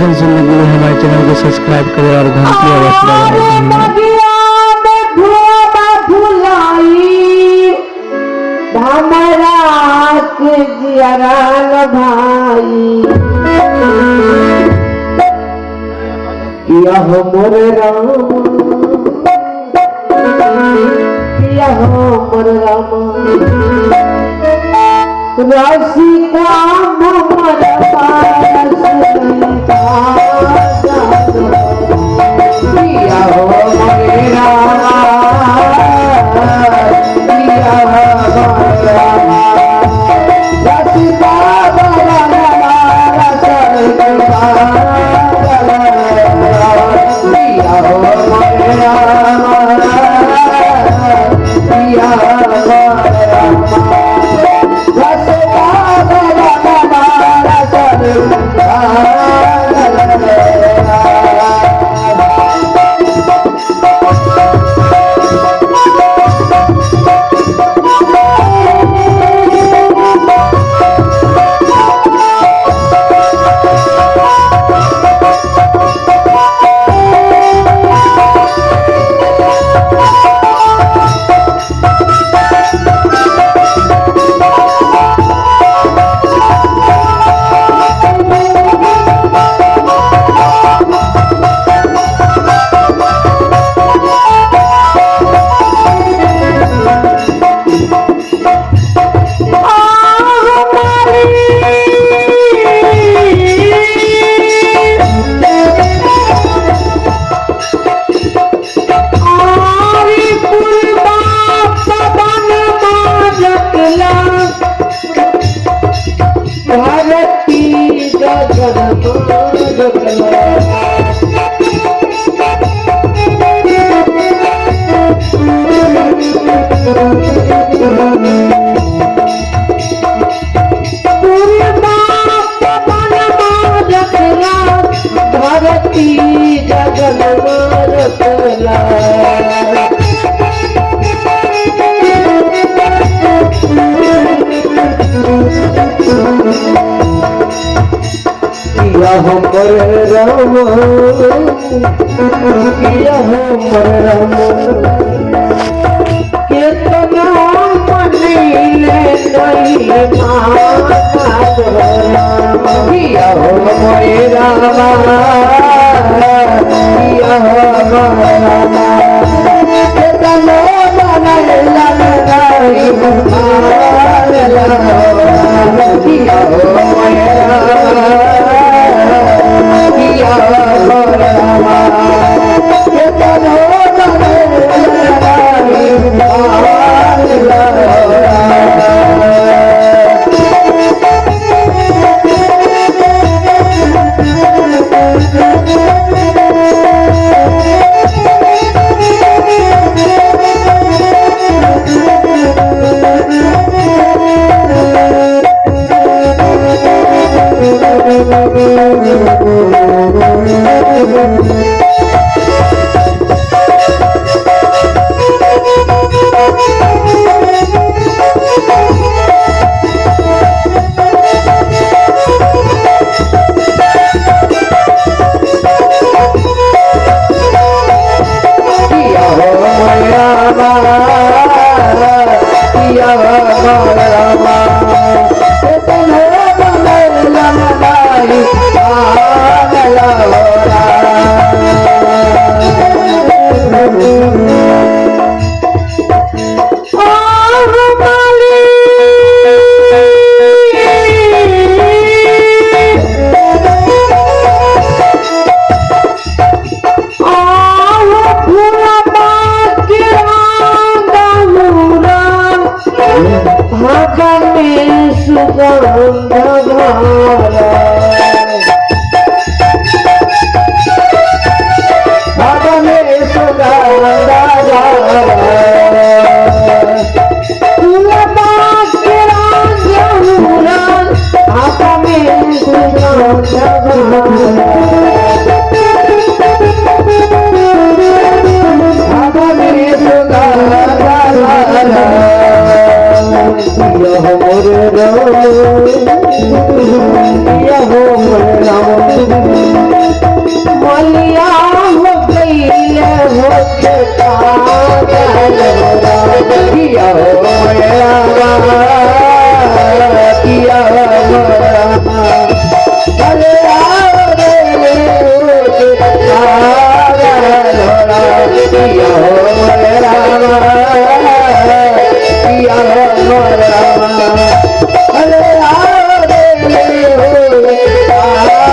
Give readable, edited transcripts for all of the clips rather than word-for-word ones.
भजन सुनने के लिए हमारे चैनल को सब्सक्राइब करें और घंटी अवश्य दबाएं। मोर राम किया हो मोर राम रसिका मोर किया हो मोर राम किया हो मोर राम रसिका हो मोर राम किया हो मोर राम केतना मनीले नहीं माता किया हो मोर राम किया हो मोर राम केतना मनीले नहीं माता किया हो मोर राम पागल किया हो रामा किया हो रामा अरे आओ रे पागल किया हो रामा किया हो रामा अरे आओ रे पागल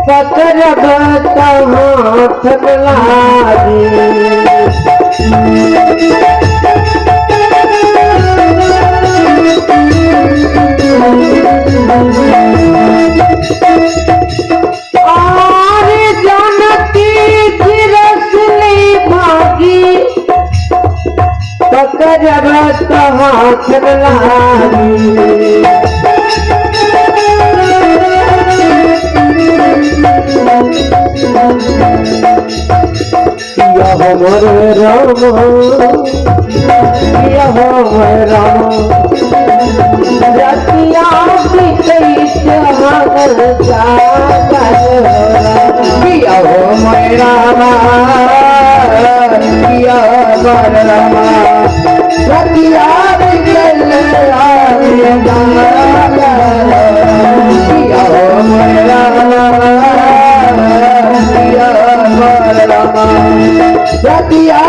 पकड़ब हाथ लागी और जानती रसली भागी पकड़ब हाथ लागी हमर राम रतिया हमर किया हो मेरा किया मर रामा रतिया किया हो मेरा किया मर रामा रतिया